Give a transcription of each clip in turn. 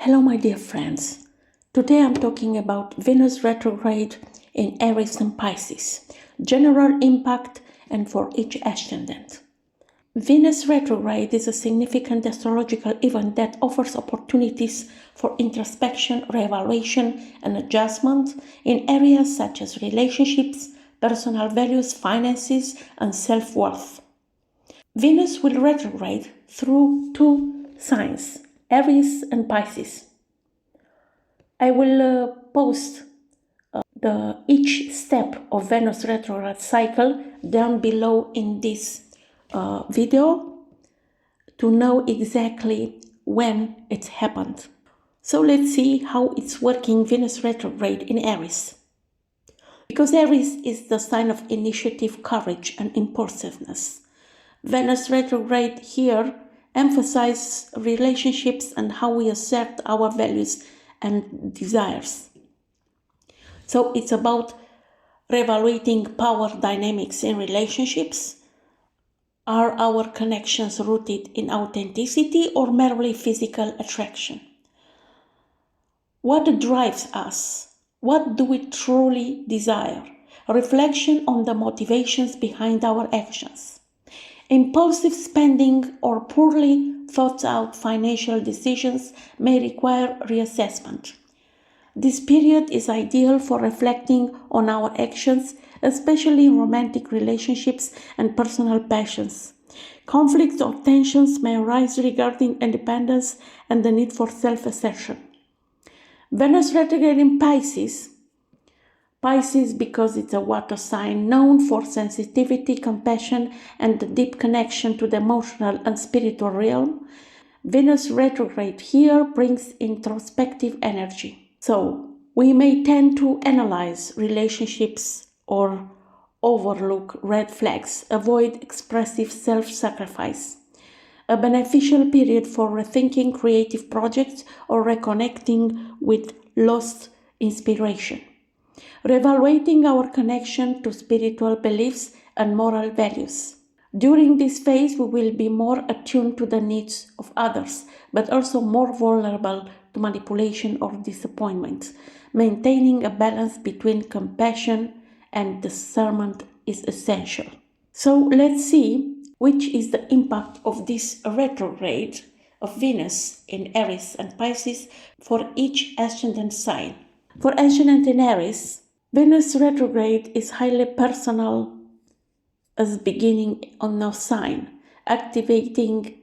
Hello my dear friends, today I'm talking about Venus retrograde in Aries and Pisces, general impact and for each ascendant. Venus retrograde is a significant astrological event that offers opportunities for introspection, reevaluation and adjustment in areas such as relationships, personal values, finances and self-worth. Venus will retrograde through two signs, Aries and Pisces. I will post each step of Venus retrograde cycle down below in this video to know exactly when it happened. So let's see how it's working Venus retrograde in Aries. Because Aries is the sign of initiative, courage and impulsiveness. Venus retrograde here emphasizes relationships and how we assert our values and desires. So it's about reevaluating power dynamics in relationships. Are our connections rooted in authenticity or merely physical attraction? What drives us? What do we truly desire? A reflection on the motivations behind our actions. Impulsive spending or poorly thought out financial decisions may require reassessment. This period is ideal for reflecting on our actions, especially in romantic relationships and personal passions. Conflicts or tensions may arise regarding independence and the need for self-assertion. Venus retrograde in Pisces. Pisces, because it's a water sign known for sensitivity, compassion, and a deep connection to the emotional and spiritual realm, Venus retrograde here brings introspective energy. So, we may tend to analyze relationships or overlook red flags, avoid expressive self-sacrifice. A beneficial period for rethinking creative projects or reconnecting with lost inspiration. Reevaluating our connection to spiritual beliefs and moral values. During this phase, we will be more attuned to the needs of others, but also more vulnerable to manipulation or disappointment. Maintaining a balance between compassion and discernment is essential. So let's see which is the impact of this retrograde of Venus in Aries and Pisces for each ascendant sign. For ascendant in Aries, Venus retrograde is highly personal as beginning on a sign, activating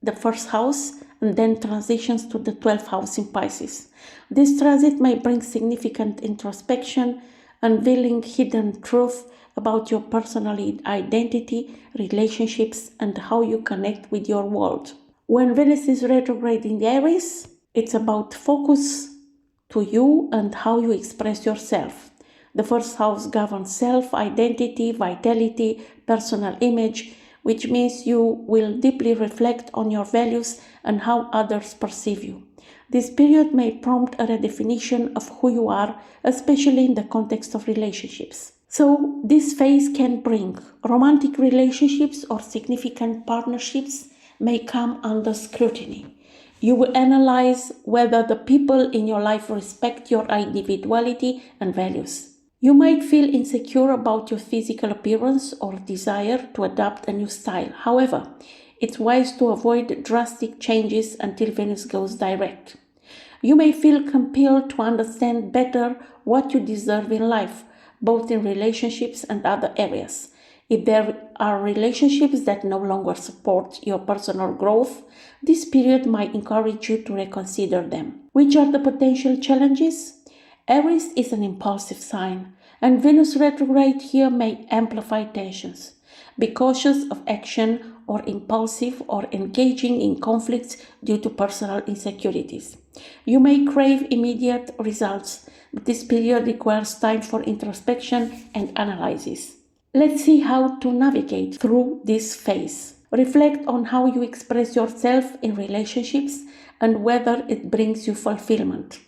the first house and then transitions to the 12th house in Pisces. This transit may bring significant introspection, unveiling hidden truth about your personal identity, relationships, and how you connect with your world. When Venus is retrograde in Aries, it's about focus to you and how you express yourself. The first house governs self-identity, vitality, personal image, which means you will deeply reflect on your values and how others perceive you. This period may prompt a redefinition of who you are, especially in the context of relationships. So, this phase can bring romantic relationships or significant partnerships may come under scrutiny. You will analyze whether the people in your life respect your individuality and values. You might feel insecure about your physical appearance or desire to adopt a new style. However, it's wise to avoid drastic changes until Venus goes direct. You may feel compelled to understand better what you deserve in life, both in relationships and other areas. If there are relationships that no longer support your personal growth, this period might encourage you to reconsider them. Which are the potential challenges? Aries is an impulsive sign, and Venus retrograde here may amplify tensions. Be cautious of action or impulsive or engaging in conflicts due to personal insecurities. You may crave immediate results, but this period requires time for introspection and analysis. Let's see how to navigate through this phase. Reflect on how you express yourself in relationships and whether it brings you fulfillment.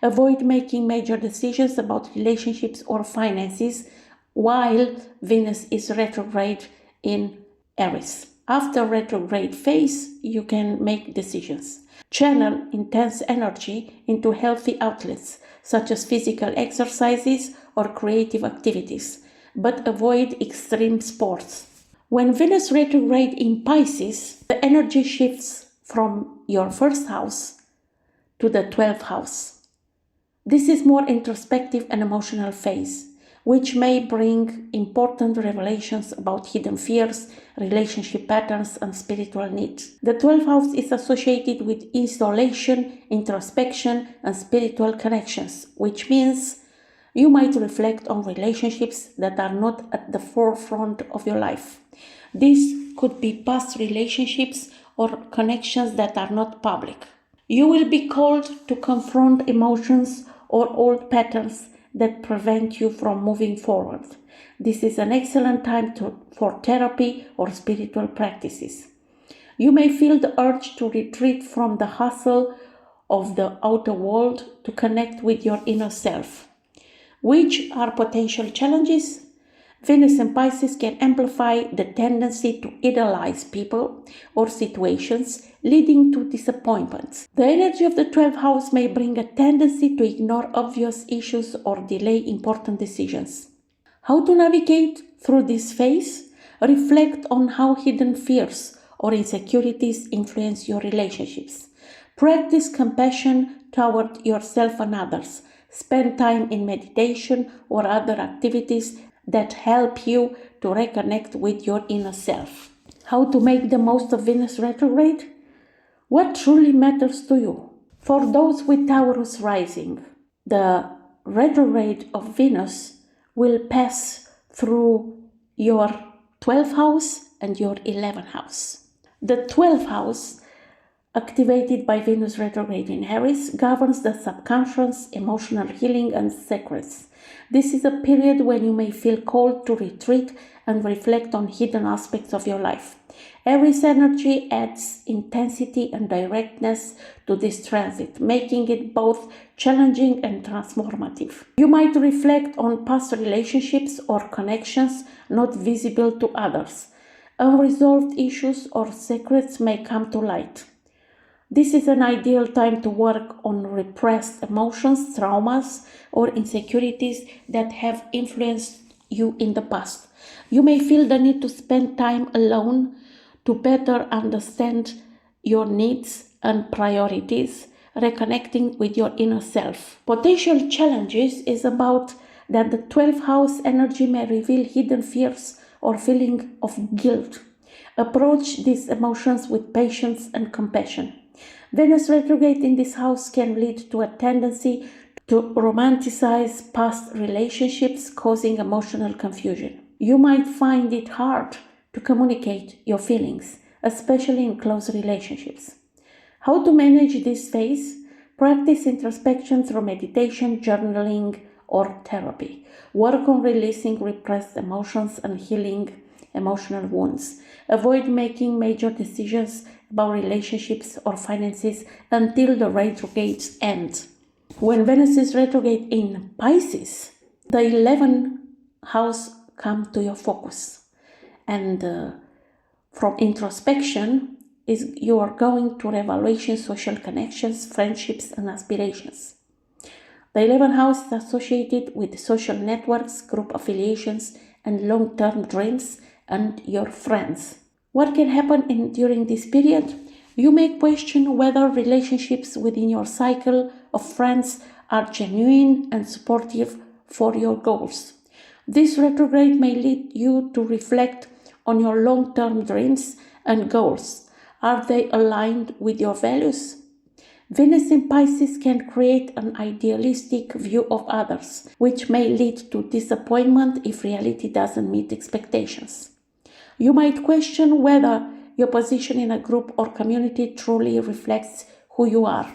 Avoid making major decisions about relationships or finances while Venus is retrograde in Aries. After retrograde phase, you can make decisions. Channel intense energy into healthy outlets, such as physical exercises or creative activities, but avoid extreme sports. When Venus retrograde in Pisces, the energy shifts from your first house to the 12th house. This is more introspective and emotional phase, which may bring important revelations about hidden fears, relationship patterns, and spiritual needs. The 12th house is associated with isolation, introspection, and spiritual connections, which means you might reflect on relationships that are not at the forefront of your life. These could be past relationships or connections that are not public. You will be called to confront emotions or old patterns that prevent you from moving forward. This is an excellent time for therapy or spiritual practices. You may feel the urge to retreat from the hustle of the outer world to connect with your inner self. Which are potential challenges? Venus in Pisces can amplify the tendency to idealize people or situations, leading to disappointments. The energy of the 12th house may bring a tendency to ignore obvious issues or delay important decisions. How to navigate through this phase? Reflect on how hidden fears or insecurities influence your relationships. Practice compassion toward yourself and others. Spend time in meditation or other activities that help you to reconnect with your inner self. How to make the most of Venus retrograde? What truly matters to you? For those with Taurus rising, the retrograde of Venus will pass through your 12th house and your 11th house. The 12th house, activated by Venus retrograde in Aries, governs the subconscious, emotional healing, and secrets. This is a period when you may feel called to retreat and reflect on hidden aspects of your life. Aries energy adds intensity and directness to this transit, making it both challenging and transformative. You might reflect on past relationships or connections not visible to others. Unresolved issues or secrets may come to light. This is an ideal time to work on repressed emotions, traumas, or insecurities that have influenced you in the past. You may feel the need to spend time alone to better understand your needs and priorities, reconnecting with your inner self. Potential challenges is about that the 12th house energy may reveal hidden fears or feeling of guilt. Approach these emotions with patience and compassion. Venus retrograde in this house can lead to a tendency to romanticize past relationships, causing emotional confusion. You might find it hard to communicate your feelings, especially in close relationships. How to manage this phase? Practice introspection through meditation, journaling, or therapy. Work on releasing repressed emotions and healing emotional wounds. Avoid making major decisions about relationships or finances until the retrogrades end. When Venus is retrograde in Pisces, the 11th house comes to your focus. And from introspection, you are going to reevaluation social connections, friendships, and aspirations. The 11th house is associated with social networks, group affiliations, and long-term dreams and your friends. What can happen during this period? You may question whether relationships within your cycle of friends are genuine and supportive for your goals. This retrograde may lead you to reflect on your long-term dreams and goals. Are they aligned with your values? Venus in Pisces can create an idealistic view of others, which may lead to disappointment if reality doesn't meet expectations. You might question whether your position in a group or community truly reflects who you are.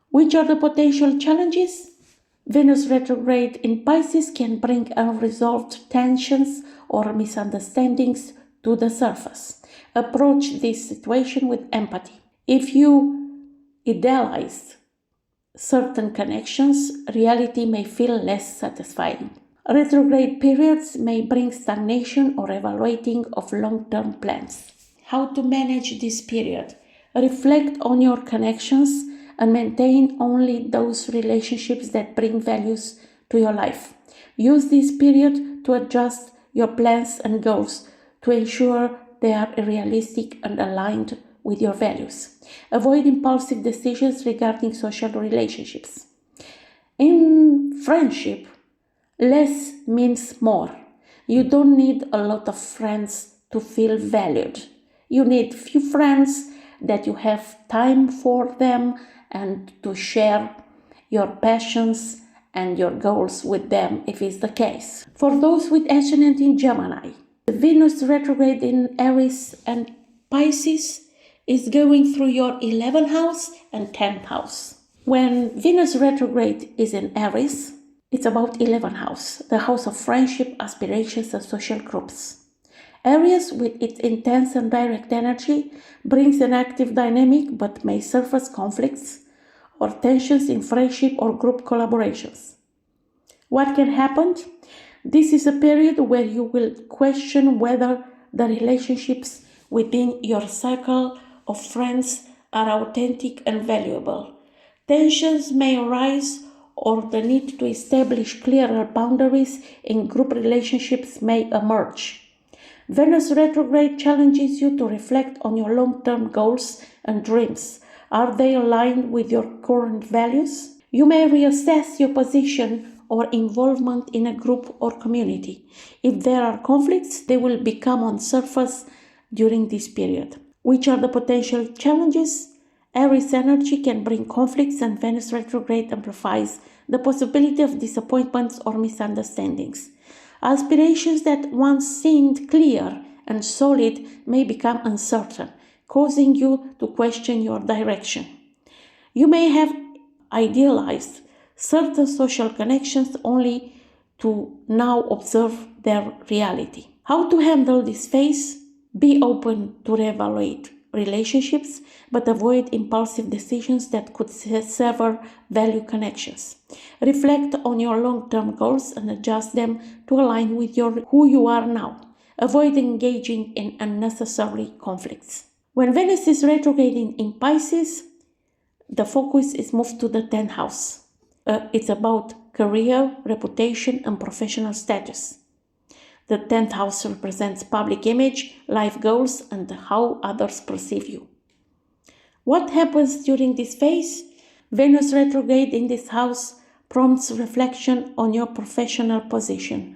Which are the potential challenges? Venus retrograde in Pisces can bring unresolved tensions or misunderstandings to the surface. Approach this situation with empathy. If you idealize certain connections, reality may feel less satisfying. Retrograde periods may bring stagnation or evaluating of long-term plans. How to manage this period? Reflect on your connections and maintain only those relationships that bring values to your life. Use this period to adjust your plans and goals to ensure they are realistic and aligned with your values. Avoid impulsive decisions regarding social relationships. In friendship, less means more. You don't need a lot of friends to feel valued. You need few friends that you have time for them and to share your passions and your goals with them if it's the case. For those with Ascendant in Gemini, the Venus retrograde in Aries and Pisces is going through your 11th house and 10th house. When Venus retrograde is in Aries, it's about 11th house, the house of friendship, aspirations, and social groups. Aries, with its intense and direct energy, brings an active dynamic but may surface conflicts or tensions in friendship or group collaborations. What can happen? This is a period where you will question whether the relationships within your circle of friends are authentic and valuable. Tensions may arise, or the need to establish clearer boundaries in group relationships may emerge. Venus retrograde challenges you to reflect on your long-term goals and dreams. Are they aligned with your current values? You may reassess your position or involvement in a group or community. If there are conflicts, they will become on surface during this period. Which are the potential challenges? Aries energy can bring conflicts, and Venus retrograde amplifies the possibility of disappointments or misunderstandings. Aspirations that once seemed clear and solid may become uncertain, causing you to question your direction. You may have idealized certain social connections only to now observe their reality. How to handle this phase? Be open to reevaluate relationships, but avoid impulsive decisions that could sever value connections. Reflect on your long-term goals and adjust them to align with who you are now. Avoid engaging in unnecessary conflicts. When Venus is retrograding in Pisces, the focus is moved to the 10th house. It's about career, reputation, and professional status. The 10th house represents public image, life goals, and how others perceive you. What happens during this phase? Venus retrograde in this house prompts reflection on your professional position.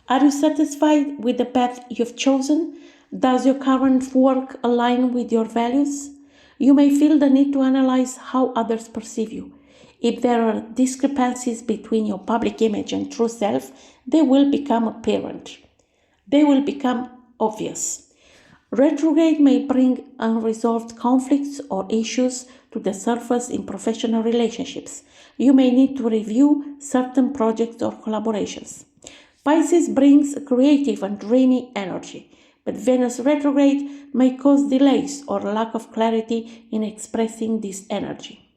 Are you satisfied with the path you've chosen? Does your current work align with your values? You may feel the need to analyze how others perceive you. If there are discrepancies between your public image and true self, they will become apparent. They will become obvious. Retrograde may bring unresolved conflicts or issues to the surface in professional relationships. You may need to review certain projects or collaborations. Pisces brings a creative and dreamy energy, but Venus retrograde may cause delays or lack of clarity in expressing this energy.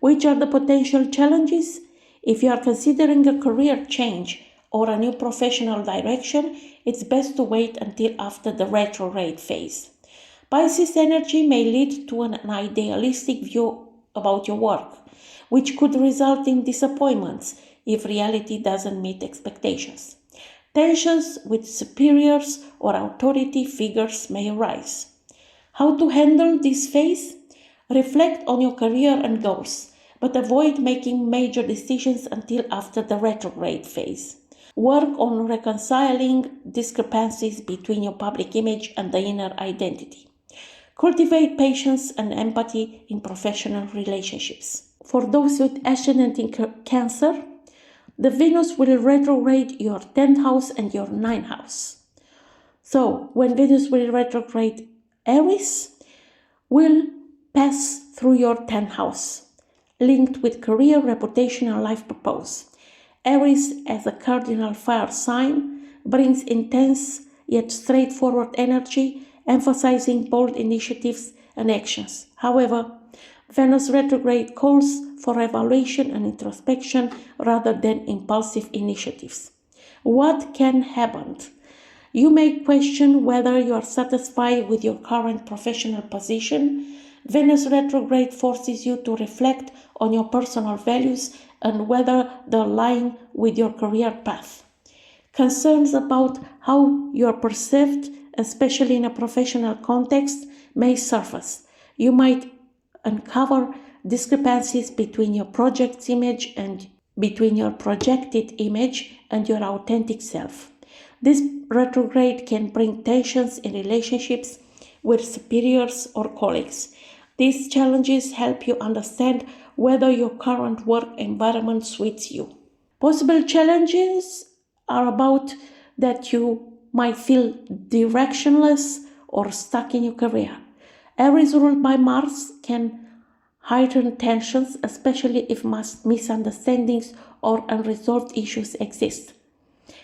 Which are the potential challenges? If you are considering a career change or a new professional direction, it's best to wait until after the retrograde phase. Pisces energy may lead to an idealistic view about your work, which could result in disappointments if reality doesn't meet expectations. Tensions with superiors or authority figures may arise. How to handle this phase? Reflect on your career and goals, but avoid making major decisions until after the retrograde phase. Work on reconciling discrepancies between your public image and the inner identity. Cultivate patience and empathy in professional relationships. For those with Ascendant in Cancer, the Venus will retrograde your 10th house and your 9th house. So, when Venus will retrograde Aries, will pass through your 10th house, linked with career, reputation, and life purpose. Aries, as a cardinal fire sign, brings intense yet straightforward energy, emphasizing bold initiatives and actions. However, Venus retrograde calls for evaluation and introspection rather than impulsive initiatives. What can happen? You may question whether you are satisfied with your current professional position. Venus retrograde forces you to reflect on your personal values and whether they align with your career path. Concerns about how you are perceived, especially in a professional context, may surface. You might uncover discrepancies between your projected image and your authentic self. This retrograde can bring tensions in relationships with superiors or colleagues. These challenges help you understand whether your current work environment suits you. Possible challenges are about that you might feel directionless or stuck in your career. Aries ruled by Mars can heighten tensions, especially if misunderstandings or unresolved issues exist,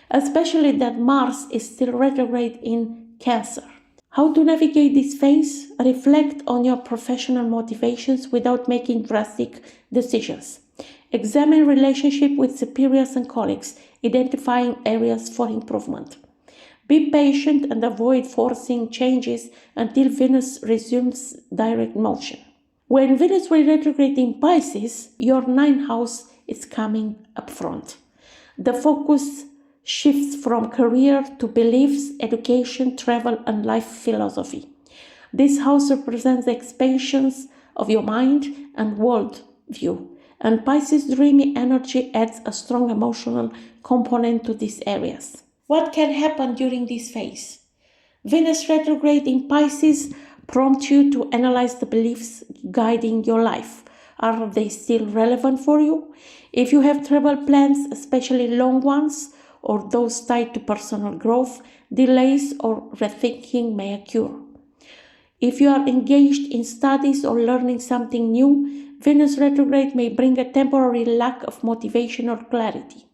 especially that Mars is still retrograde in Cancer. How to navigate this phase? Reflect on your professional motivations without making drastic decisions. Examine relationship with superiors and colleagues, identifying areas for improvement. Be patient and avoid forcing changes until Venus resumes direct motion. When Venus will retrograde in Pisces, your ninth house is coming up front. The focus shifts from career to beliefs, education, travel, and life philosophy. This house represents the expansions of your mind and world view, and Pisces' dreamy energy adds a strong emotional component to these areas. What can happen during this phase? Venus retrograde in Pisces prompts you to analyze the beliefs guiding your life. Are they still relevant for you? If you have travel plans, especially long ones, or those tied to personal growth, delays or rethinking may occur. If you are engaged in studies or learning something new, Venus retrograde may bring a temporary lack of motivation or clarity.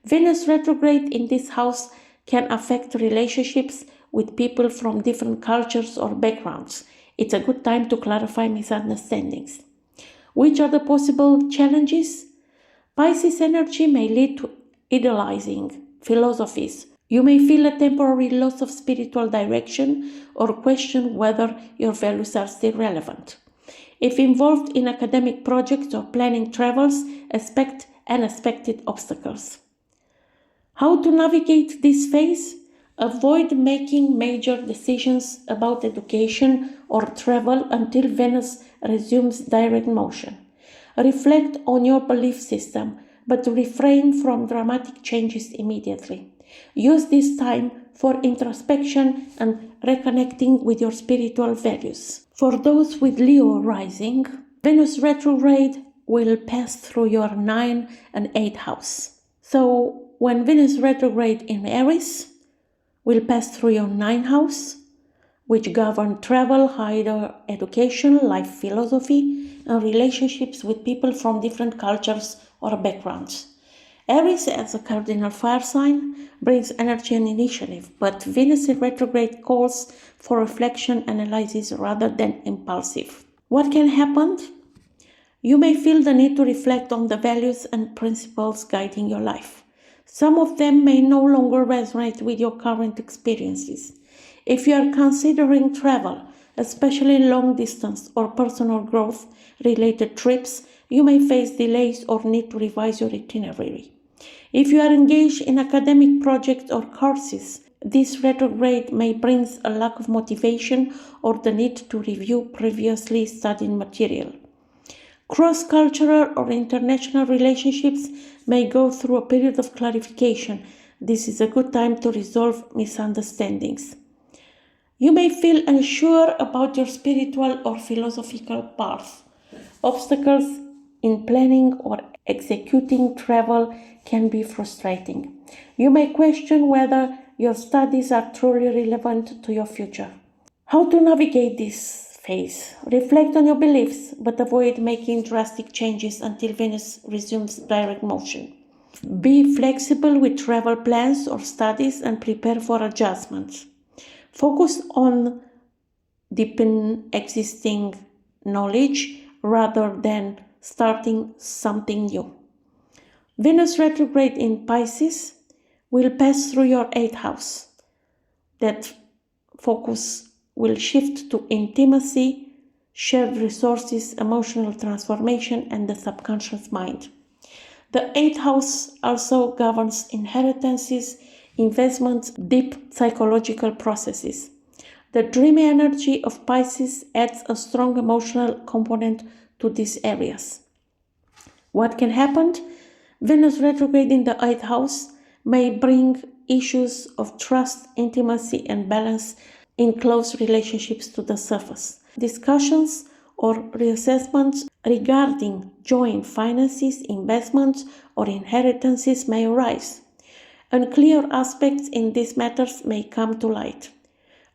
Venus retrograde in this house can affect relationships with people from different cultures or backgrounds. It's a good time to clarify misunderstandings. Which are the possible challenges? Pisces energy may lead to idealizing philosophies. You may feel a temporary loss of spiritual direction or question whether your values are still relevant. If involved in academic projects or planning travels, expect unexpected obstacles. How to navigate this phase? Avoid making major decisions about education or travel until Venus resumes direct motion. Reflect on your belief system, but refrain from dramatic changes immediately. Use this time for introspection and reconnecting with your spiritual values. For those with Leo rising, Venus retrograde will pass through your 9th and 8th house. So when Venus retrograde in Aries will pass through your 9th house, which govern travel, higher education, life philosophy, and relationships with people from different cultures or backgrounds. Aries, as a cardinal fire sign, brings energy and initiative, but Venus in retrograde calls for reflection, analysis rather than impulsive. What can happen? You may feel the need to reflect on the values and principles guiding your life. Some of them may no longer resonate with your current experiences. If you are considering travel, especially long distance or personal growth related trips, you may face delays or need to revise your itinerary. If you are engaged in academic projects or courses, this retrograde may bring a lack of motivation or the need to review previously studied material. Cross-cultural or international relationships may go through a period of clarification. This is a good time to resolve misunderstandings. You may feel unsure about your spiritual or philosophical path. Obstacles in planning or executing travel can be frustrating. You may question whether your studies are truly relevant to your future. How to navigate this phase? Reflect on your beliefs, but avoid making drastic changes until Venus resumes direct motion. Be flexible with travel plans or studies and prepare for adjustments. Focus on deepening existing knowledge rather than starting something new. Venus retrograde in Pisces will pass through your 8th house. That focus will shift to intimacy, shared resources, emotional transformation, and the subconscious mind. The 8th house also governs inheritances, investments, deep psychological processes. The dreamy energy of Pisces adds a strong emotional component to these areas. What can happen? Venus retrograde in the 8th house may bring issues of trust, intimacy, and balance in close relationships to the surface. Discussions or reassessments regarding joint finances, investments, or inheritances may arise. Unclear aspects in these matters may come to light.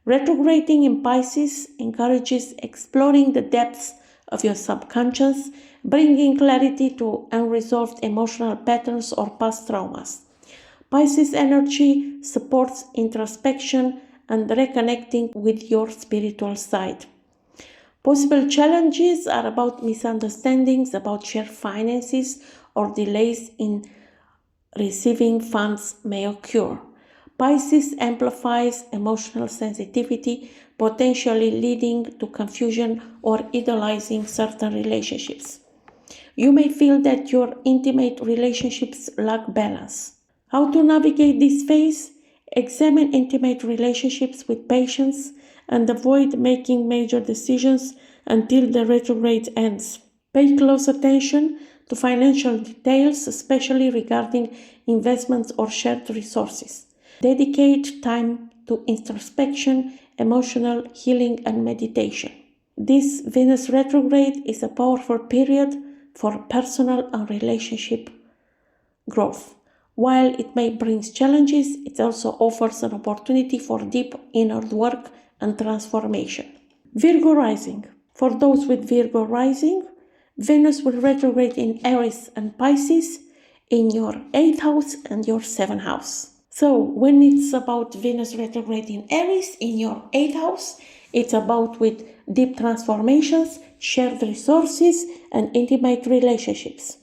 Retrograding in Pisces encourages exploring the depths of your subconscious, bringing clarity to unresolved emotional patterns or past traumas. Pisces energy supports introspection and reconnecting with your spiritual side. Possible challenges are about misunderstandings about shared finances or delays in receiving funds may occur. Pisces amplifies emotional sensitivity, potentially leading to confusion or idolizing certain relationships. You may feel that your intimate relationships lack balance. How to navigate this phase? Examine intimate relationships with patience and avoid making major decisions until the retrograde ends. Pay close attention to financial details, especially regarding investments or shared resources. Dedicate time to introspection, emotional healing, and meditation. This Venus retrograde is a powerful period for personal and relationship growth. While it may bring challenges, it also offers an opportunity for deep inner work and transformation. Virgo rising. For those with Virgo rising, Venus will retrograde in Aries and Pisces in your 8th house and your 7th house. So when it's about Venus retrograde in Aries in your 8th house, it's about with deep transformations, shared resources, and intimate relationships.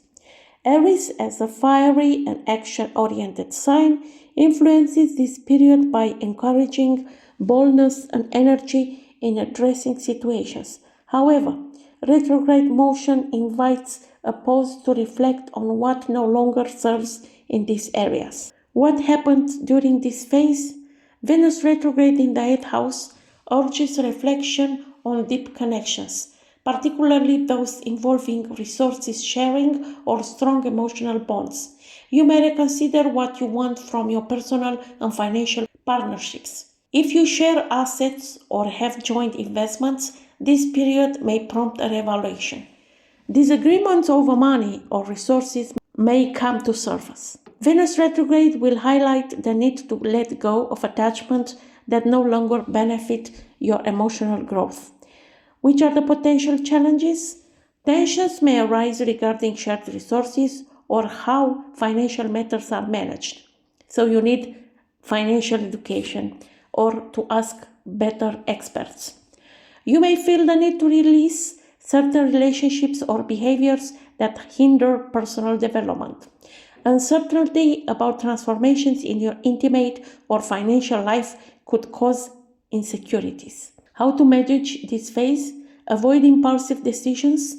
Aries, as a fiery and action-oriented sign, influences this period by encouraging boldness and energy in addressing situations. However, retrograde motion invites a pause to reflect on what no longer serves in these areas. What happens during this phase? Venus retrograde in the 8th house urges reflection on deep connections, particularly those involving resources sharing or strong emotional bonds. You may reconsider what you want from your personal and financial partnerships. If you share assets or have joint investments, this period may prompt a reevaluation. Disagreements over money or resources may come to surface. Venus retrograde will highlight the need to let go of attachments that no longer benefit your emotional growth. Which are the potential challenges? Tensions may arise regarding shared resources or how financial matters are managed. So you need financial education or to ask better experts. You may feel the need to release certain relationships or behaviors that hinder personal development. Uncertainty about transformations in your intimate or financial life could cause insecurities. How to manage this phase? Avoid impulsive decisions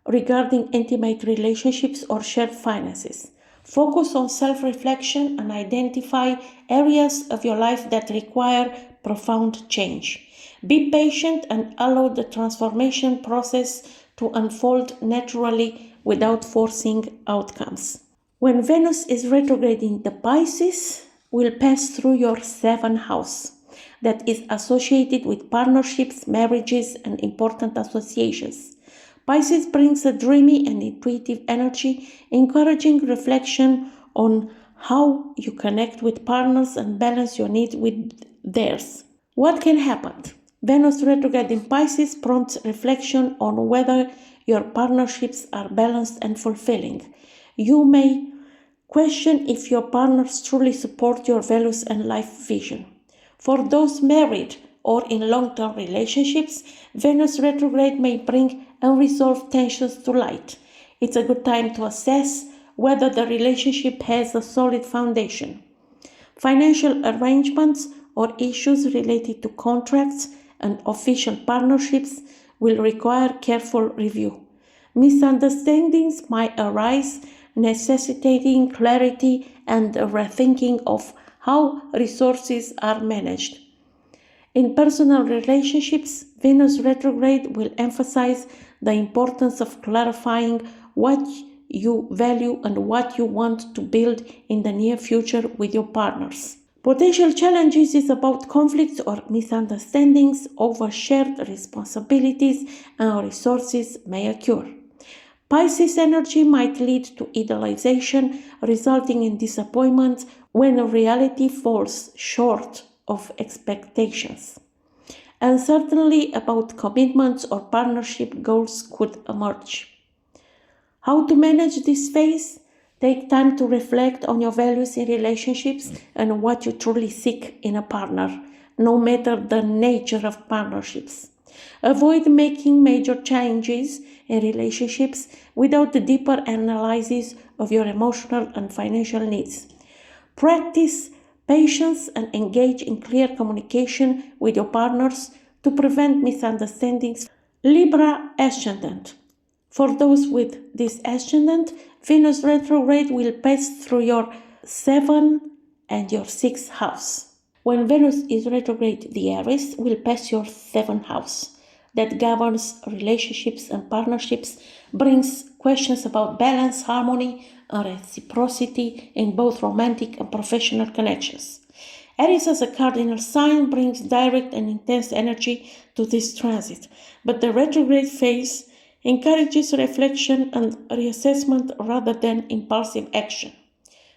regarding intimate relationships or shared finances. Focus on self-reflection and identify areas of your life that require profound change. Be patient and allow the transformation process to unfold naturally without forcing outcomes. When Venus is retrograde in the Pisces, will pass through your 7th house that is associated with partnerships, marriages, and important associations. Pisces brings a dreamy and intuitive energy, encouraging reflection on how you connect with partners and balance your needs with theirs. What can happen? Venus retrograde in Pisces prompts reflection on whether your partnerships are balanced and fulfilling. You may question if your partners truly support your values and life vision. For those married or in long-term relationships, Venus retrograde may bring unresolved tensions to light. It's a good time to assess whether the relationship has a solid foundation. Financial arrangements or issues related to contracts and official partnerships will require careful review. Misunderstandings might arise, necessitating clarity and a rethinking of how resources are managed. In personal relationships, Venus retrograde will emphasize the importance of clarifying what you value and what you want to build in the near future with your partners. Potential challenges is about conflicts or misunderstandings over shared responsibilities and resources may occur. Pisces energy might lead to idealization, resulting in disappointment when reality falls short of expectations. Uncertainty about commitments or partnership goals could emerge. How to manage this phase? Take time to reflect on your values in relationships and what you truly seek in a partner, no matter the nature of partnerships. Avoid making major changes in relationships without the deeper analysis of your emotional and financial needs. Practice patience and engage in clear communication with your partners to prevent misunderstandings. Libra Ascendant. For those with this ascendant, Venus retrograde will pass through your 7th and your 6th house. When Venus is retrograde, the Aries will pass your 7th house. That governs relationships and partnerships, brings questions about balance, harmony, and reciprocity in both romantic and professional connections. Aries as a cardinal sign brings direct and intense energy to this transit, but the retrograde phase encourages reflection and reassessment rather than impulsive action.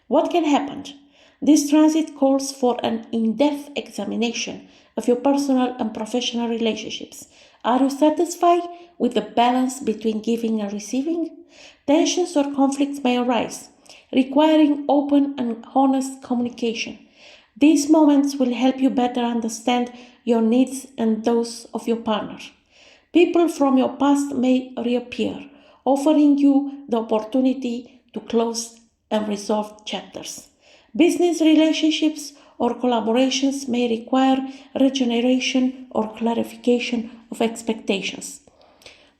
What can happen? This transit calls for an in-depth examination of your personal and professional relationships. Are you satisfied with the balance between giving and receiving? Tensions or conflicts may arise, requiring open and honest communication. These moments will help you better understand your needs and those of your partner. People from your past may reappear, offering you the opportunity to close and resolve chapters. Business relationships or collaborations may require regeneration or clarification of expectations.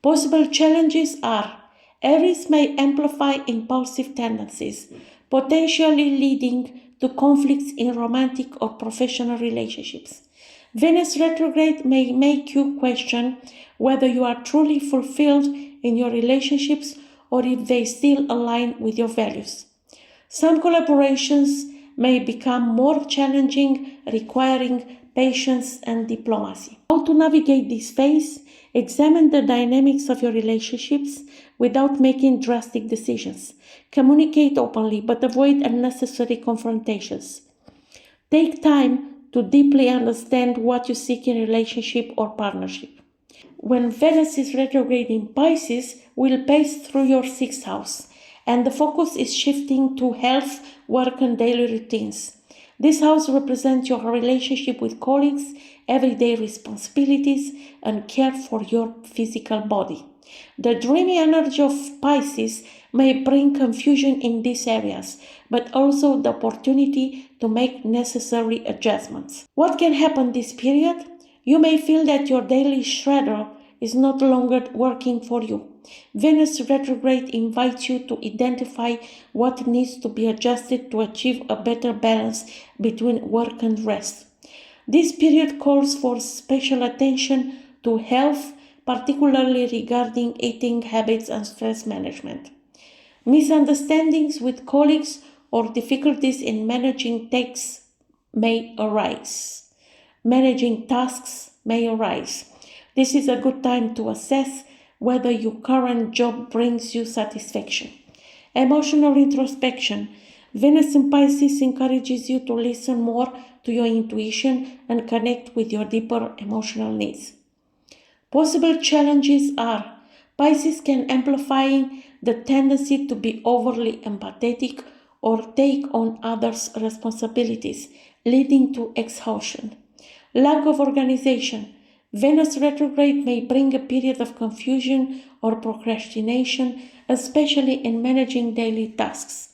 Possible challenges are: Aries may amplify impulsive tendencies, potentially leading to conflicts in romantic or professional relationships. Venus retrograde may make you question whether you are truly fulfilled in your relationships or if they still align with your values. Some collaborations may become more challenging, requiring patience and diplomacy. How to navigate this phase? Examine the dynamics of your relationships without making drastic decisions. Communicate openly, but avoid unnecessary confrontations. Take time to deeply understand what you seek in relationship or partnership. When Venus is retrograde in Pisces, will pass through your 6th house, and the focus is shifting to health, work, and daily routines. This house represents your relationship with colleagues, everyday responsibilities, and care for your physical body. The dreamy energy of Pisces may bring confusion in these areas, but also the opportunity to make necessary adjustments. What can happen this period? You may feel that your daily schedule is not longer working for you. Venus retrograde invites you to identify what needs to be adjusted to achieve a better balance between work and rest. This period calls for special attention to health, particularly regarding eating habits and stress management. Misunderstandings with colleagues or difficulties in managing tasks may arise. This is a good time to assess whether your current job brings you satisfaction. Emotional introspection. Venus in Pisces encourages you to listen more to your intuition and connect with your deeper emotional needs. Possible challenges are: Pisces can amplify the tendency to be overly empathetic or take on others' responsibilities, leading to exhaustion. Lack of organization. Venus retrograde may bring a period of confusion or procrastination, especially in managing daily tasks.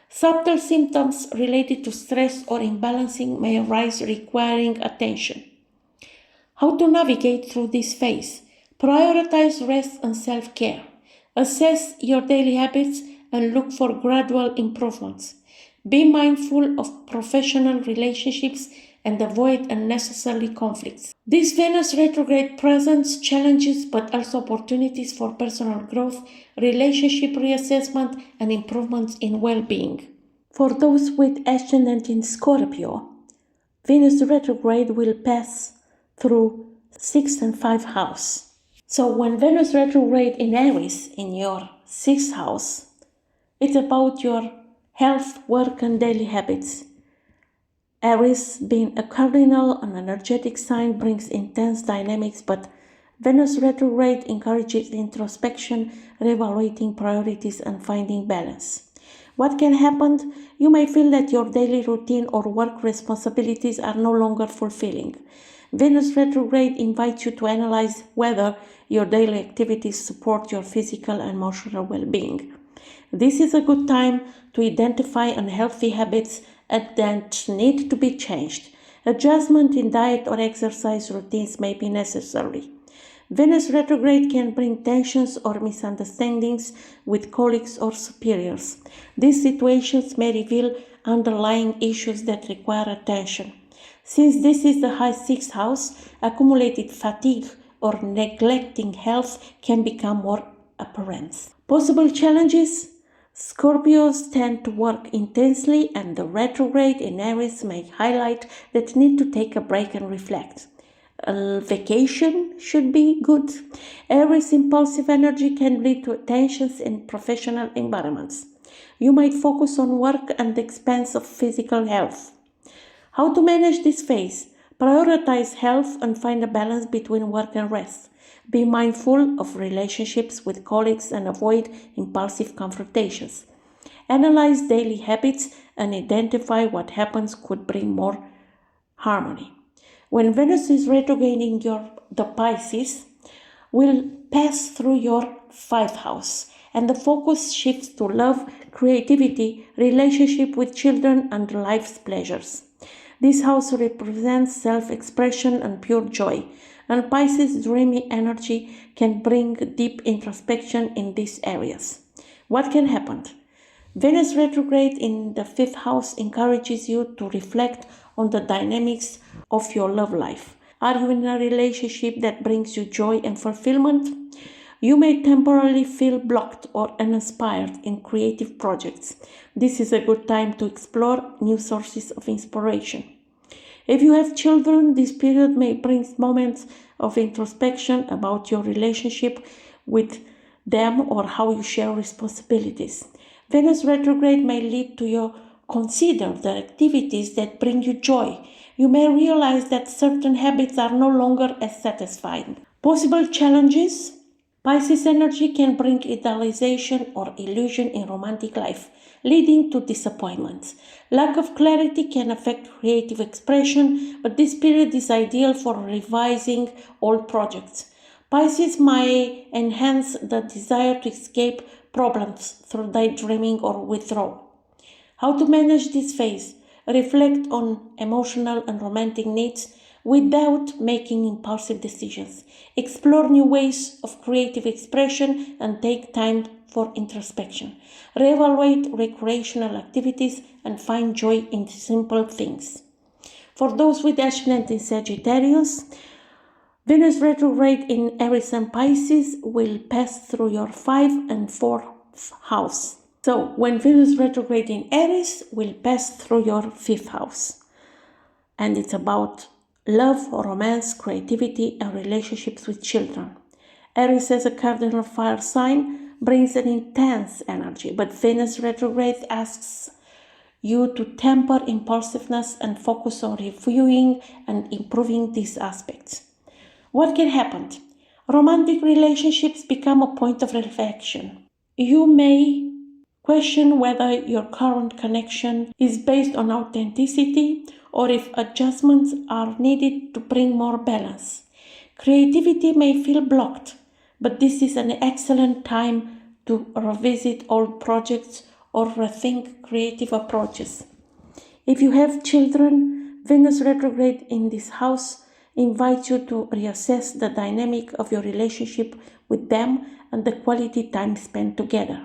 Subtle symptoms related to stress or imbalancing may arise, requiring attention. How to navigate through this phase? Prioritize rest and self-care. Assess your daily habits and look for gradual improvements. Be mindful of professional relationships and avoid unnecessary conflicts. This Venus retrograde presents challenges but also opportunities for personal growth, relationship reassessment, and improvements in well-being. For those with ascendant in Scorpio, Venus retrograde will pass through 6th and 5th house. So when Venus retrograde in Aries in your 6th house, it's about your health, work, and daily habits. Aries, being a cardinal and energetic sign, brings intense dynamics, but Venus retrograde encourages introspection, reevaluating priorities, and finding balance. What can happen? You may feel that your daily routine or work responsibilities are no longer fulfilling. Venus retrograde invites you to analyze whether your daily activities support your physical and emotional well-being. This is a good time to identify unhealthy habits that need to be changed. Adjustment in diet or exercise routines may be necessary. Venus retrograde can bring tensions or misunderstandings with colleagues or superiors. These situations may reveal underlying issues that require attention. Since this is the high 6th house, accumulated fatigue or neglecting health can become more apparent. Possible challenges? Scorpios tend to work intensely, and the retrograde in Aries may highlight that need to take a break and reflect. A vacation should be good. Aries impulsive energy can lead to tensions in professional environments. You might focus on work at the expense of physical health. How to manage this phase? Prioritize health and find a balance between work and rest. Be mindful of relationships with colleagues and avoid impulsive confrontations. Analyze daily habits and identify what happens could bring more harmony. When Venus is retrograding the Pisces, will pass through your 5th house, and the focus shifts to love, creativity, relationship with children, and life's pleasures. This house represents self-expression and pure joy, and Pisces' dreamy energy can bring deep introspection in these areas. What can happen? Venus retrograde in the 5th house encourages you to reflect on the dynamics of your love life. Are you in a relationship that brings you joy and fulfillment? You may temporarily feel blocked or uninspired in creative projects. This is a good time to explore new sources of inspiration. If you have children, this period may bring moments of introspection about your relationship with them or how you share responsibilities. Venus retrograde may lead to you consider the activities that bring you joy. You may realize that certain habits are no longer as satisfying. Possible challenges? Pisces energy can bring idealization or illusion in romantic life, leading to disappointments. Lack of clarity can affect creative expression, but this period is ideal for revising old projects. Pisces may enhance the desire to escape problems through daydreaming or withdrawal. How to manage this phase? Reflect on emotional and romantic needs without making impulsive decisions. Explore new ways of creative expression and take time for introspection. Reevaluate recreational activities and find joy in simple things. For those with ascendant in Sagittarius, Venus retrograde in Aries and Pisces will pass through your 5th and 4th house. So, when Venus retrograde in Aries will pass through your 5th house. And it's about love, romance, creativity, and relationships with children. Aries as a cardinal fire sign brings an intense energy, but Venus retrograde asks you to temper impulsiveness and focus on reviewing and improving these aspects. What can happen? Romantic relationships become a point of reflection. You may question whether your current connection is based on authenticity or if adjustments are needed to bring more balance. Creativity may feel blocked, but this is an excellent time to revisit old projects or rethink creative approaches. If you have children, Venus retrograde in this house invites you to reassess the dynamic of your relationship with them and the quality time spent together.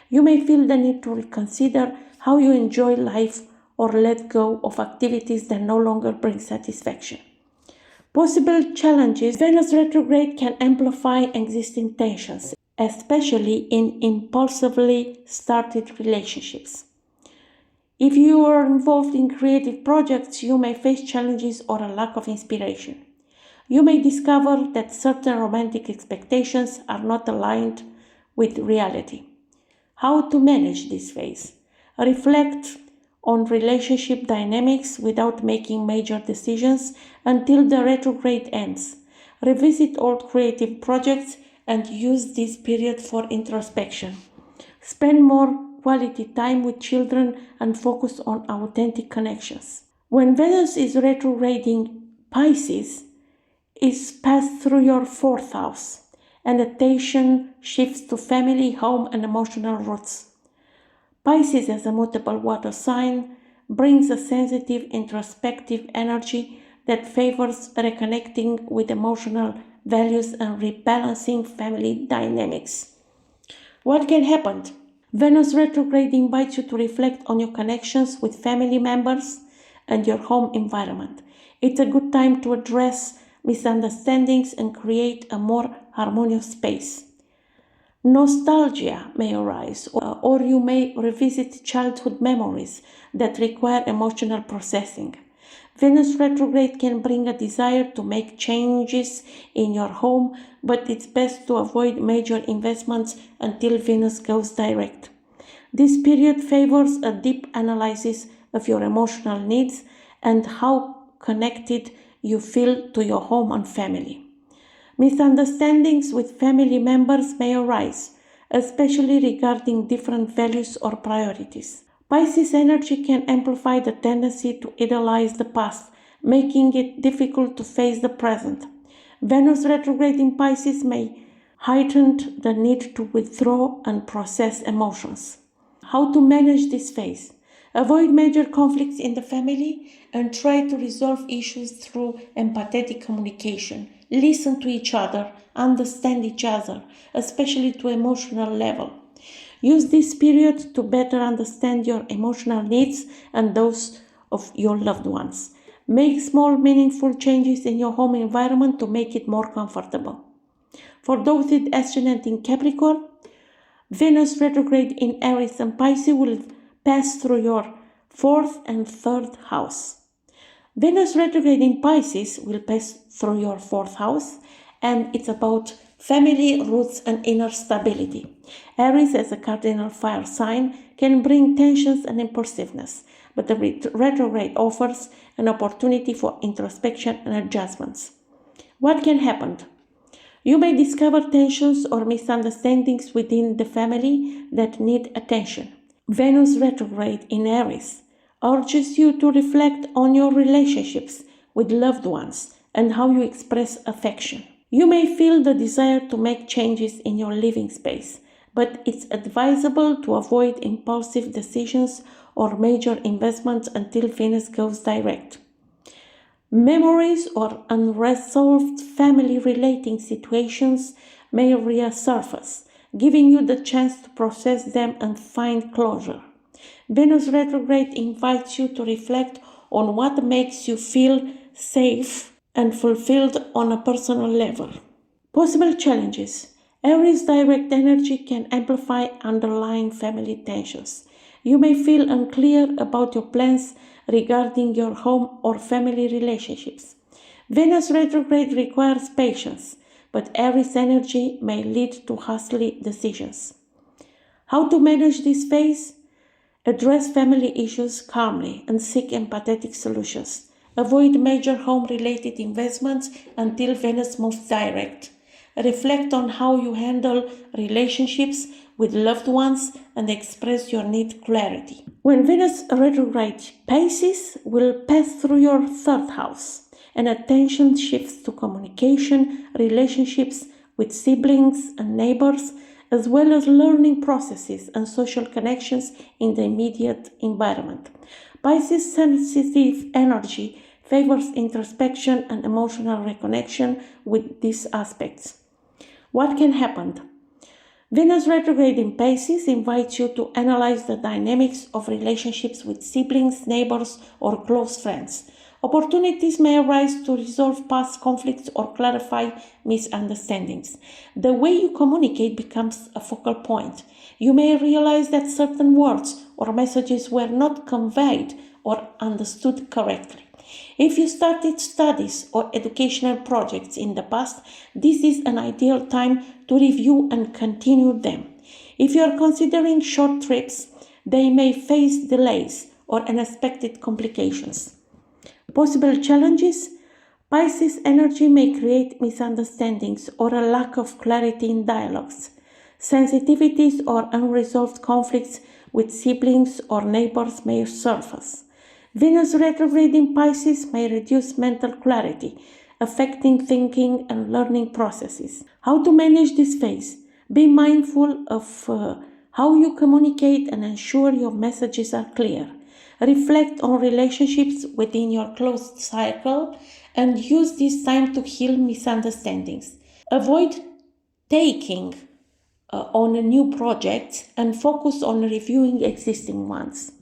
You may feel the need to reconsider how you enjoy life or let go of activities that no longer bring satisfaction. Possible challenges: Venus retrograde can amplify existing tensions, especially in impulsively started relationships. If you are involved in creative projects, you may face challenges or a lack of inspiration. You may discover that certain romantic expectations are not aligned with reality. How to manage this phase? Reflect on relationship dynamics without making major decisions until the retrograde ends. Revisit old creative projects and use this period for introspection. Spend more quality time with children and focus on authentic connections. When Venus is retrograding Pisces, is passed through your 4th house, and attention shifts to family, home, and emotional roots. Pisces, as a mutable water sign, brings a sensitive, introspective energy that favors reconnecting with emotional values and rebalancing family dynamics. What can happen? Venus retrograde invites you to reflect on your connections with family members and your home environment. It's a good time to address misunderstandings and create a more harmonious space. Nostalgia may arise, or you may revisit childhood memories that require emotional processing. Venus retrograde can bring a desire to make changes in your home, but it's best to avoid major investments until Venus goes direct. This period favors a deep analysis of your emotional needs and how connected you feel to your home and family. Misunderstandings with family members may arise, especially regarding different values or priorities. Pisces energy can amplify the tendency to idealize the past, making it difficult to face the present. Venus retrograde in Pisces may heighten the need to withdraw and process emotions. How to manage this phase? Avoid major conflicts in the family and try to resolve issues through empathetic communication. Listen to each other, understand each other, especially to emotional level. Use this period to better understand your emotional needs and those of your loved ones. Make small, meaningful changes in your home environment to make it more comfortable. For those with Ascendant in Capricorn, Venus retrograde in Aries and Pisces will pass through your 4th and 3rd house. Venus retrograde in Pisces will pass through your 4th house, and it's about family, roots, and inner stability. Aries, as a cardinal fire sign, can bring tensions and impulsiveness, but the retrograde offers an opportunity for introspection and adjustments. What can happen? You may discover tensions or misunderstandings within the family that need attention. Venus retrograde in Aries urges you to reflect on your relationships with loved ones and how you express affection. You may feel the desire to make changes in your living space, but it's advisable to avoid impulsive decisions or major investments until Venus goes direct. Memories or unresolved family-relating situations may resurface, giving you the chance to process them and find closure. Venus retrograde invites you to reflect on what makes you feel safe and fulfilled on a personal level. Possible challenges. Aries direct energy can amplify underlying family tensions. You may feel unclear about your plans regarding your home or family relationships. Venus retrograde requires patience, but Aries energy may lead to hasty decisions. How to manage this phase? Address family issues calmly and seek empathetic solutions. Avoid major home-related investments until Venus moves direct. Reflect on how you handle relationships with loved ones and express your need clarity. When Venus retrogrades, Pisces will pass through your 3rd house, and attention shifts to communication, relationships with siblings and neighbors, as well as learning processes and social connections in the immediate environment. Pisces' sensitive energy favors introspection and emotional reconnection with these aspects. What can happen? Venus retrograde in Pisces invites you to analyze the dynamics of relationships with siblings, neighbors, or close friends. Opportunities may arise to resolve past conflicts or clarify misunderstandings. The way you communicate becomes a focal point. You may realize that certain words or messages were not conveyed or understood correctly. If you started studies or educational projects in the past, this is an ideal time to review and continue them. If you are considering short trips, they may face delays or unexpected complications. Possible challenges: Pisces energy may create misunderstandings or a lack of clarity in dialogues. Sensitivities or unresolved conflicts with siblings or neighbors may surface. Venus retrograde in Pisces may reduce mental clarity, affecting thinking and learning processes. How to manage this phase? Be mindful of how you communicate and ensure your messages are clear. Reflect on relationships within your closed circle and use this time to heal misunderstandings. Avoid taking on a new project and focus on reviewing existing ones.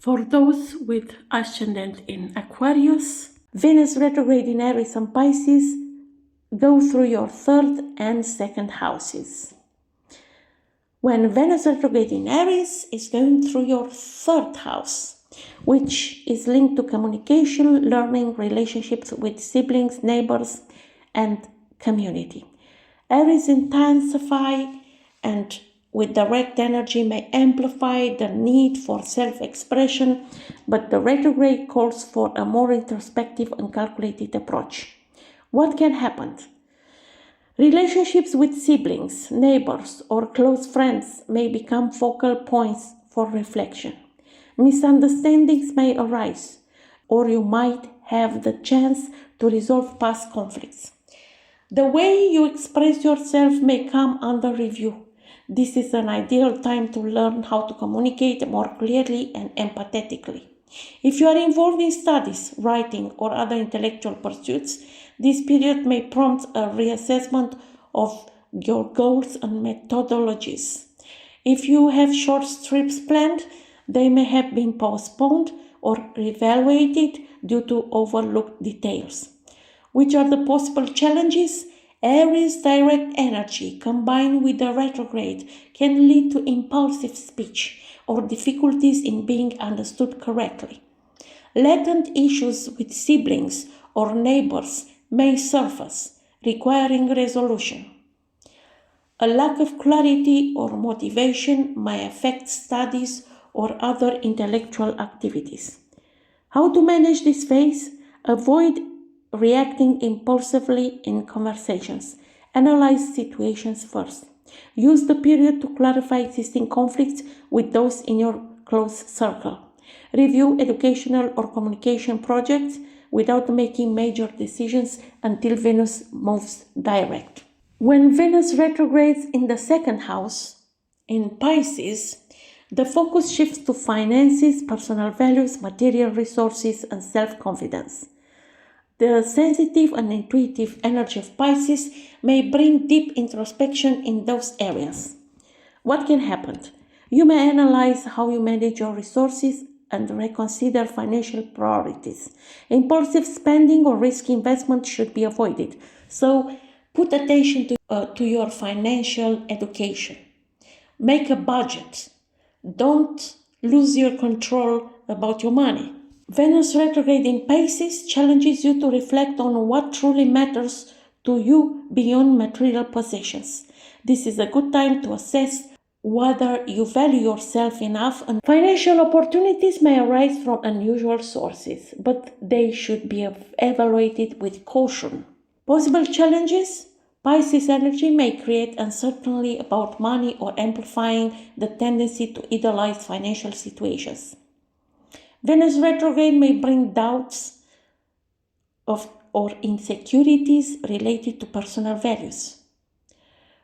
For those with Ascendant in Aquarius, Venus retrograde in Aries and Pisces go through your 3rd and 2nd houses. When Venus retrograde in Aries is going through your 3rd house, which is linked to communication, learning, relationships with siblings, neighbors, and community. Aries intensify and with direct energy may amplify the need for self-expression, but the retrograde calls for a more introspective and calculated approach. What can happen? Relationships with siblings, neighbors, or close friends may become focal points for reflection. Misunderstandings may arise, or you might have the chance to resolve past conflicts. The way you express yourself may come under review. This is an ideal time to learn how to communicate more clearly and empathetically. If you are involved in studies, writing, or other intellectual pursuits, this period may prompt a reassessment of your goals and methodologies. If you have short trips planned, they may have been postponed or reevaluated due to overlooked details. Which are the possible challenges? Aries direct energy combined with the retrograde can lead to impulsive speech or difficulties in being understood correctly. Latent issues with siblings or neighbors may surface, requiring resolution. A lack of clarity or motivation may affect studies or other intellectual activities. How to manage this phase? Avoid reacting impulsively in conversations. Analyze situations first. Use the period to clarify existing conflicts with those in your close circle. Review educational or communication projects without making major decisions until Venus moves direct. When Venus retrogrades in the 2nd house, in Pisces, the focus shifts to finances, personal values, material resources, and self-confidence. The sensitive and intuitive energy of Pisces may bring deep introspection in those areas. What can happen? You may analyze how you manage your resources and reconsider financial priorities. Impulsive spending or risky investment should be avoided. So put attention to your financial education. Make a budget. Don't lose your control about your money. Venus retrograde in Pisces challenges you to reflect on what truly matters to you beyond material possessions. This is a good time to assess whether you value yourself enough, and financial opportunities may arise from unusual sources, but they should be evaluated with caution. Possible challenges: Pisces energy may create uncertainty about money or amplifying the tendency to idealize financial situations. Venus retrograde may bring doubts or insecurities related to personal values.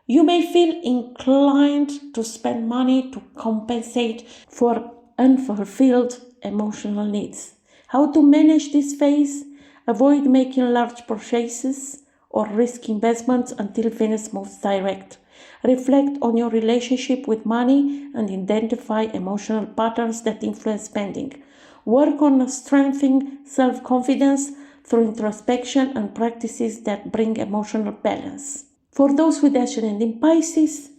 You may feel inclined to spend money to compensate for unfulfilled emotional needs. How to manage this phase? Avoid making large purchases or risk investments until Venus moves direct. Reflect on your relationship with money and identify emotional patterns that influence spending. Work on strengthening self-confidence through introspection and practices that bring emotional balance. For those with Ascendant in Pisces,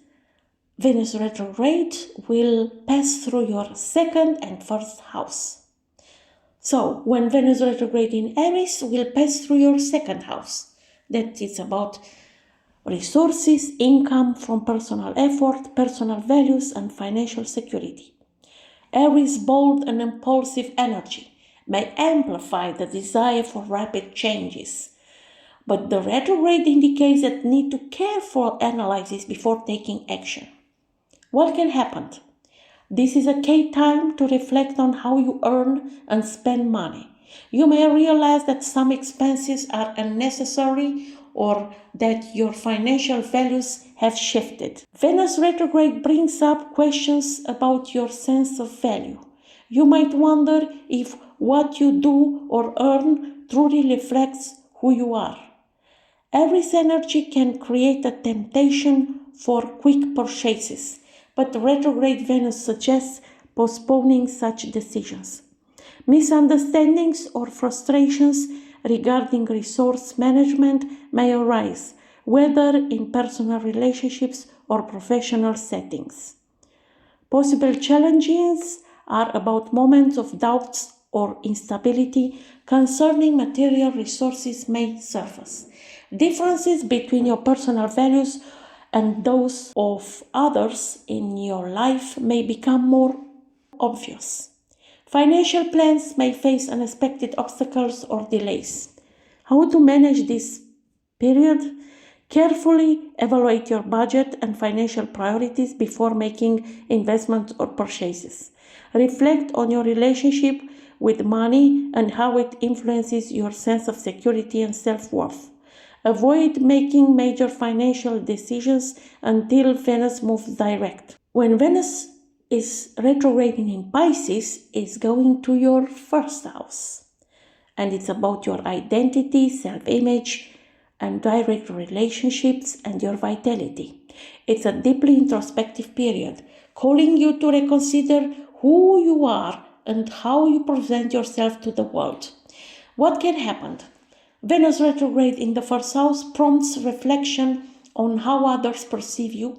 Venus retrograde will pass through your second and first house. So, when Venus retrograde in Aries will pass through your second house. That is about resources, income from personal effort, personal values, and financial security. Aries' bold and impulsive energy may amplify the desire for rapid changes, but the retrograde indicates that need to careful analysis before taking action. What can happen? This is a key time to reflect on how you earn and spend money. You may realize that some expenses are unnecessary or that your financial values have shifted. Venus retrograde brings up questions about your sense of value. You might wonder if what you do or earn truly reflects who you are. Aries energy can create a temptation for quick purchases, but retrograde Venus suggests postponing such decisions. Misunderstandings or frustrations regarding resource management may arise, whether in personal relationships or professional settings. Possible challenges are about moments of doubts or instability concerning material resources may surface. Differences between your personal values and those of others in your life may become more obvious. Financial plans may face unexpected obstacles or delays. How to manage this period? Carefully evaluate your budget and financial priorities before making investments or purchases. Reflect on your relationship with money and how it influences your sense of security and self-worth. Avoid making major financial decisions until Venus moves direct. When Venus is retrograding in Pisces, it's going to your first house. And it's about your identity, self-image, and direct relationships and your vitality. It's a deeply introspective period, calling you to reconsider who you are and how you present yourself to the world. What can happen? Venus retrograde in the first house prompts reflection on how others perceive you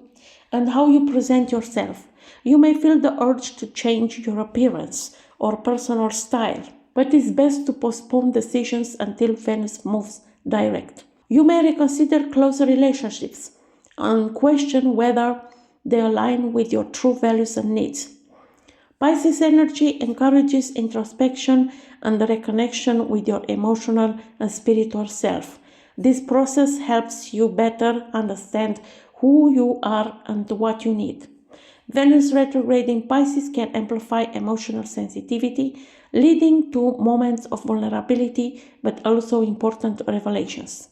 and how you present yourself. You may feel the urge to change your appearance or personal style, but it's best to postpone decisions until Venus moves direct. You may reconsider closer relationships and question whether they align with your true values and needs. Pisces energy encourages introspection and the reconnection with your emotional and spiritual self. This process helps you better understand who you are and what you need. Venus retrograde in Pisces can amplify emotional sensitivity, leading to moments of vulnerability but also important revelations.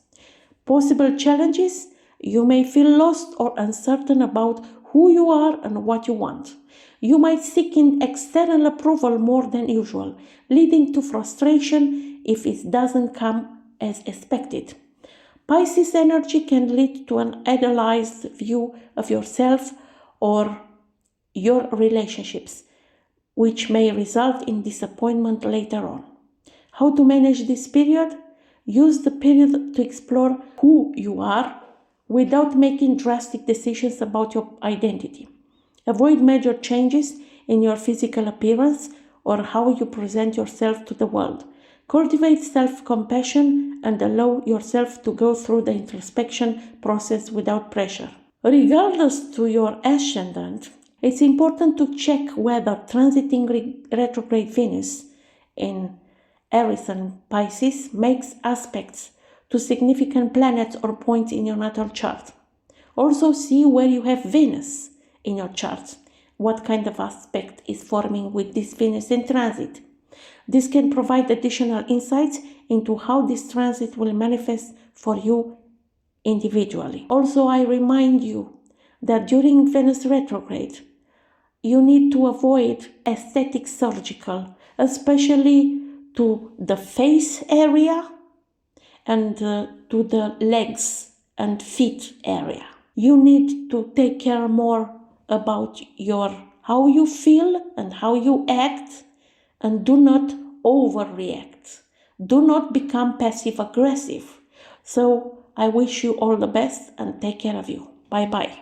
Possible challenges: you may feel lost or uncertain about who you are and what you want. You might seek external approval more than usual, leading to frustration if it doesn't come as expected. Pisces energy can lead to an idealized view of yourself or your relationships, which may result in disappointment later on. How to manage this period? Use the period to explore who you are without making drastic decisions about your identity. Avoid major changes in your physical appearance or how you present yourself to the world. Cultivate self-compassion and allow yourself to go through the introspection process without pressure. Regardless to your ascendant, it's important to check whether transiting retrograde Venus in Aries and Pisces makes aspects to significant planets or points in your natal chart. Also see where you have Venus in your chart. What kind of aspect is forming with this Venus in transit? This can provide additional insights into how this transit will manifest for you individually. Also, I remind you that during Venus retrograde, you need to avoid aesthetic surgical, especially to the face area and to the legs and feet area. You need to take care more about how you feel and how you act, and do not overreact. Do not become passive aggressive. So I wish you all the best and take care of you. Bye bye.